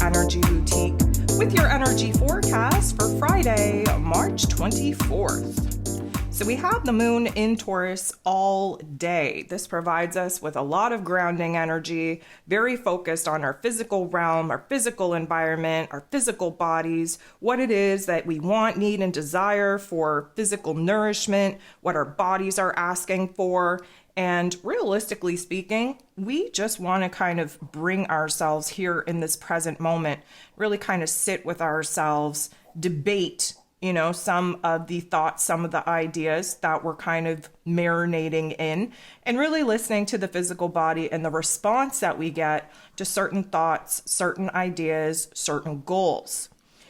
Energy Boutique with your energy forecast for Friday, March 24th. So we have the moon in Taurus all day. This provides us with a lot of grounding energy, very focused on our physical realm, our physical environment, our physical bodies, what it is that we want, need, and desire for physical nourishment, what our bodies are asking for. And realistically speaking, we just want to kind of bring ourselves here in this present moment, really kind of sit with ourselves, debate some of the thoughts, some of the ideas that we're kind of marinating in, and really listening to the physical body and the response that we get to certain thoughts, certain ideas, certain goals.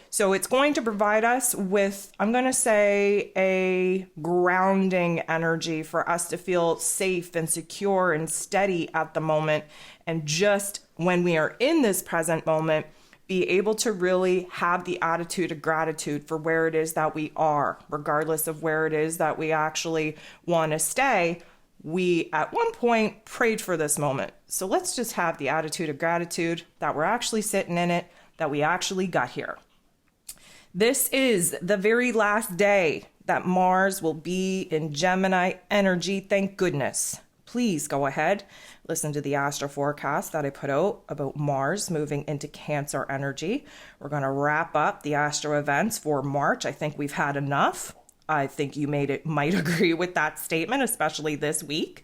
So it's going to provide us with, I'm going to say, a grounding energy for us to feel safe and secure and steady at the moment. And just when we are in this present moment, be able to really have the attitude of gratitude for where it is that we are, regardless of where it is that we actually want to stay. We, at one point, prayed for this moment. So let's just have the attitude of gratitude that we're actually sitting in it, that we actually got here. This is the very last day that Mars will be in Gemini energy. Thank goodness. Please go ahead, listen to the astro forecast that I put out about Mars moving into Cancer energy. We're going to wrap up the astro events for March. I think we've had enough. I think you might agree with that statement, especially this week.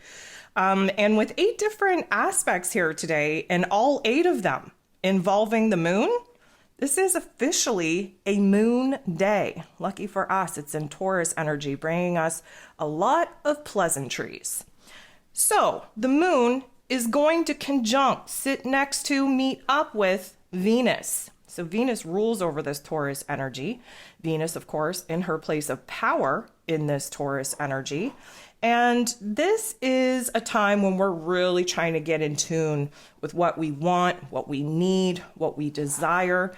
And with 8 different aspects here today, and all 8 of them involving the moon, this is officially a moon day. Lucky for us, it's in Taurus energy, bringing us a lot of pleasantries. So the moon is going to conjunct, sit next to, meet up with Venus. So Venus rules over this Taurus energy. Venus, of course, in her place of power in this Taurus energy. And this is a time when we're really trying to get in tune with what we want, what we need, what we desire.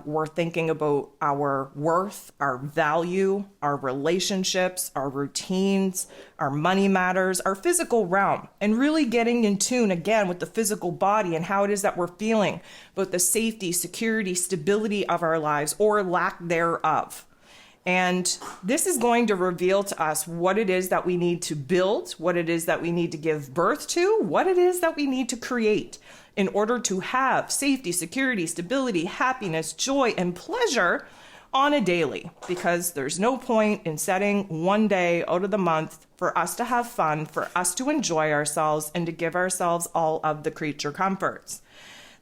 We're thinking about our worth, our value, our relationships, our routines, our money matters, our physical realm, and really getting in tune again with the physical body and how it is that we're feeling about the safety, security, stability of our lives or lack thereof. And this is going to reveal to us what it is that we need to build, what it is that we need to give birth to, what it is that we need to create in order to have safety, security, stability, happiness, joy, and pleasure on a daily. Because there's no point in setting one day out of the month for us to have fun, for us to enjoy ourselves, and to give ourselves all of the creature comforts.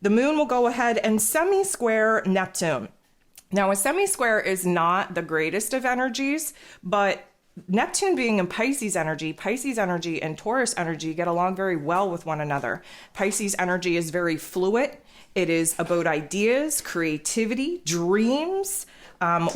The moon will go ahead and semi-square Neptune. Now, a semi-square is not the greatest of energies, but Neptune being in Pisces energy and Taurus energy get along very well with one another. Pisces energy is very fluid. It is about ideas, creativity, dreams.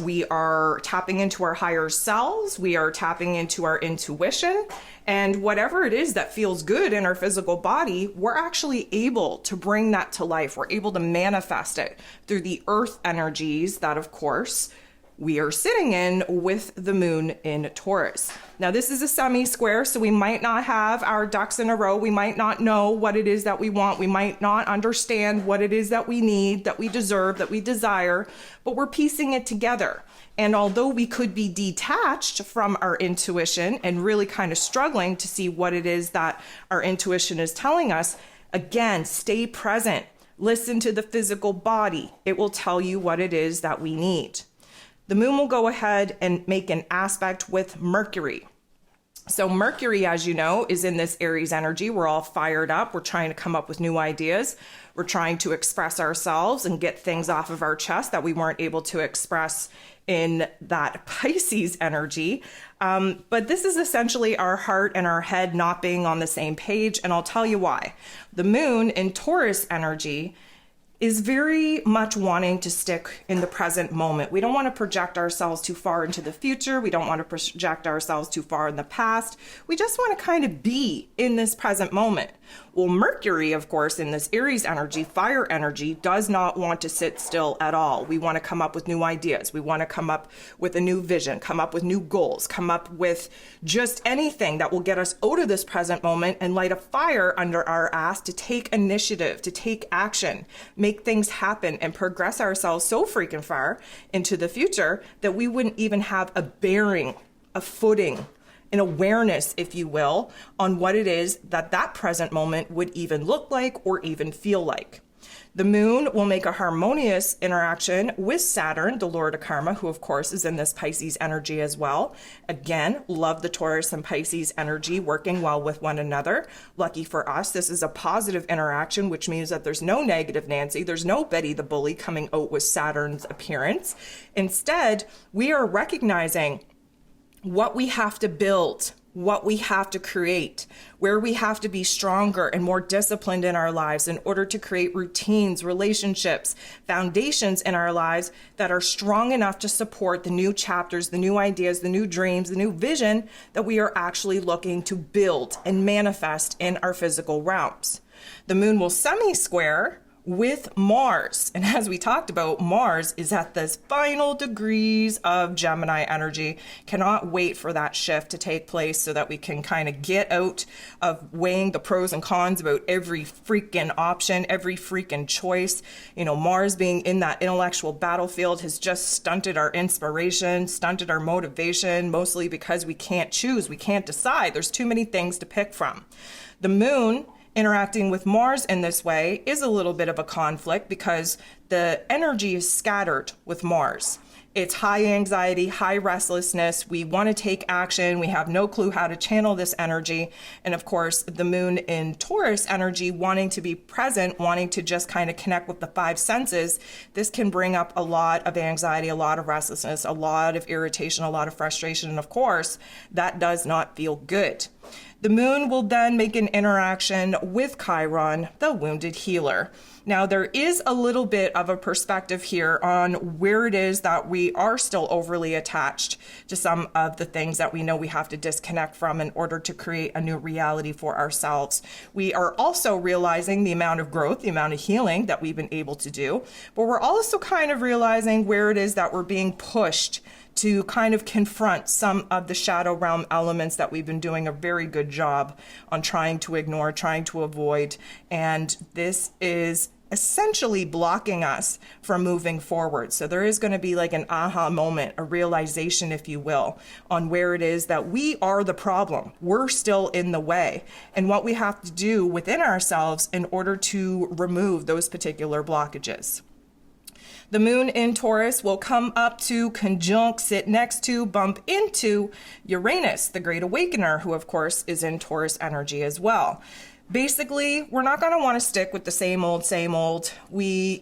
We are tapping into our higher selves. We are tapping into our intuition. And whatever it is that feels good in our physical body, we're actually able to bring that to life. We're able to manifest it through the earth energies that, of course, we are sitting in with the moon in Taurus. Now, this is a semi-square, so we might not have our ducks in a row. We might not know what it is that we want. We might not understand what it is that we need, that we deserve, that we desire, but we're piecing it together. And although we could be detached from our intuition and really kind of struggling to see what it is that our intuition is telling us, again, stay present. Listen to the physical body. It will tell you what it is that we need. The moon will go ahead and make an aspect with Mercury. So Mercury, as you know, is in this Aries energy. We're all fired up. We're trying to come up with new ideas. We're trying to express ourselves and get things off of our chest that we weren't able to express in that Pisces energy. But this is essentially our heart and our head not being on the same page. And I'll tell you why. The moon in Taurus energy is very much wanting to stick in the present moment. We don't want to project ourselves too far into the future. We don't want to project ourselves too far in the past. We just want to kind of be in this present moment. Well, Mercury, of course, in this Aries energy, fire energy, does not want to sit still at all. We want to come up with new ideas. We want to come up with a new vision, come up with new goals, come up with just anything that will get us out of this present moment and light a fire under our ass to take initiative, to take action, make things happen, and progress ourselves so freaking far into the future that we wouldn't even have a bearing, a footing, an awareness, if you will, on what it is that that present moment would even look like or even feel like. The moon will make a harmonious interaction with Saturn, the Lord of Karma, who of course is in this Pisces energy as well. Again, love the Taurus and Pisces energy working well with one another. Lucky for us, this is a positive interaction, which means that there's no negative Nancy, there's no Betty the Bully coming out with Saturn's appearance. Instead, we are recognizing what we have to build, what we have to create, where we have to be stronger and more disciplined in our lives in order to create routines, relationships, foundations in our lives that are strong enough to support the new chapters, the new ideas, the new dreams, the new vision that we are actually looking to build and manifest in our physical realms. The moon will semi-square with Mars. And as we talked about, Mars is at this final degrees of Gemini energy. Cannot wait for that shift to take place so that we can kind of get out of weighing the pros and cons about every freaking option, every freaking choice. You know, Mars being in that intellectual battlefield has just stunted our inspiration, stunted our motivation, mostly because we can't choose, we can't decide. There's too many things to pick from. The moon interacting with Mars in this way is a little bit of a conflict because the energy is scattered with Mars. It's high anxiety, high restlessness. We want to take action. We have no clue how to channel this energy. And of course, the moon in Taurus energy, wanting to be present, wanting to just kind of connect with the five senses. This can bring up a lot of anxiety, a lot of restlessness, a lot of irritation, a lot of frustration. And of course, that does not feel good. The moon will then make an interaction with Chiron, the wounded healer. Now, there is a little bit of a perspective here on where it is that we are still overly attached to some of the things that we know we have to disconnect from in order to create a new reality for ourselves. We are also realizing the amount of growth, the amount of healing that we've been able to do, but we're also kind of realizing where it is that we're being pushed to kind of confront some of the shadow realm elements that we've been doing a very good job on trying to ignore, trying to avoid. And this is essentially blocking us from moving forward. So there is going to be like an aha moment, a realization, if you will, on where it is that we are the problem. We're still in the way, and what we have to do within ourselves in order to remove those particular blockages. The moon in Taurus will come up to conjunct, sit next to, bump into Uranus, the Great Awakener, who of course is in Taurus energy as well. Basically, we're not going to want to stick with the same old. We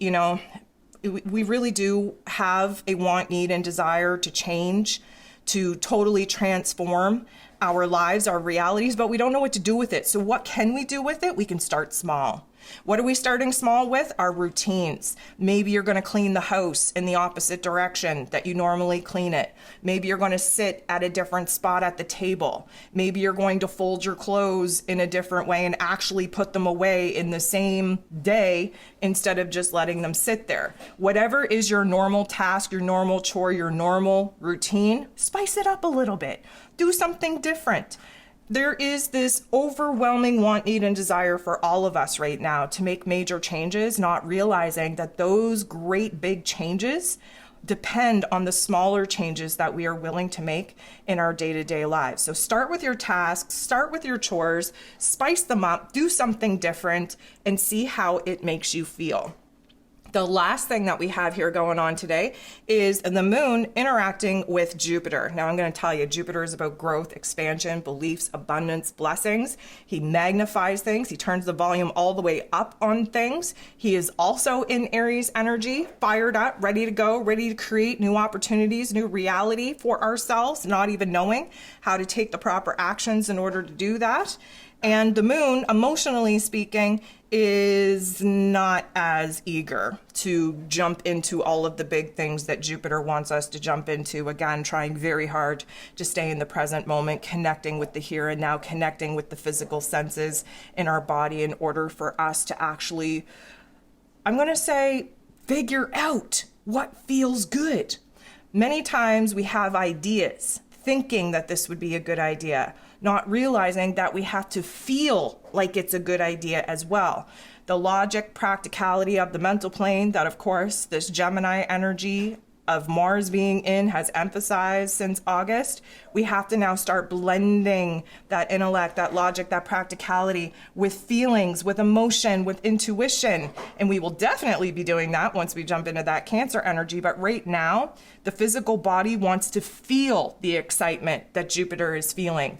really do have a want, need, and desire to change, to totally transform our lives, our realities, but we don't know what to do with it. So what can we do with it? We can start small. What are we starting small with? Our routines. Maybe you're going to clean the house in the opposite direction that you normally clean it. Maybe you're going to sit at a different spot at the table. Maybe you're going to fold your clothes in a different way and actually put them away in the same day instead of just letting them sit there. Whatever is your normal task, your normal chore, your normal routine, spice it up a little bit. Do something different. There is this overwhelming want, need, and desire for all of us right now to make major changes, not realizing that those great big changes depend on the smaller changes that we are willing to make in our day-to-day lives. So start with your tasks, start with your chores, spice them up, do something different, and see how it makes you feel. The last thing that we have here going on today is the moon interacting with Jupiter. Now I'm going to tell you, Jupiter is about growth, expansion, beliefs, abundance, blessings. He magnifies things. He turns the volume all the way up on things. He is also in Aries energy, fired up, ready to go, ready to create new opportunities, new reality for ourselves, not even knowing how to take the proper actions in order to do that. And the moon, emotionally speaking, is not as eager to jump into all of the big things that Jupiter wants us to jump into. Again, trying very hard to stay in the present moment, connecting with the here and now, connecting with the physical senses in our body in order for us to actually, I'm going to say, figure out what feels good. Many times we have ideas, thinking that this would be a good idea, not realizing that we have to feel like it's a good idea as well. The logic, practicality of the mental plane that, of course, this Gemini energy of Mars being in has emphasized since August, we have to now start blending that intellect, that logic, that practicality with feelings, with emotion, with intuition. And we will definitely be doing that once we jump into that Cancer energy. But right now, the physical body wants to feel the excitement that Jupiter is feeling,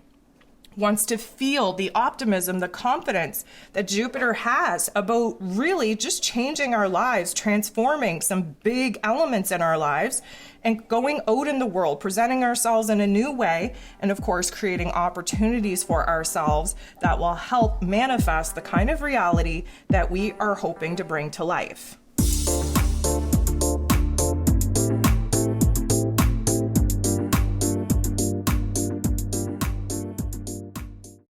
wants to feel the optimism, the confidence that Jupiter has about really just changing our lives, transforming some big elements in our lives, and going out in the world, presenting ourselves in a new way, and of course, creating opportunities for ourselves that will help manifest the kind of reality that we are hoping to bring to life.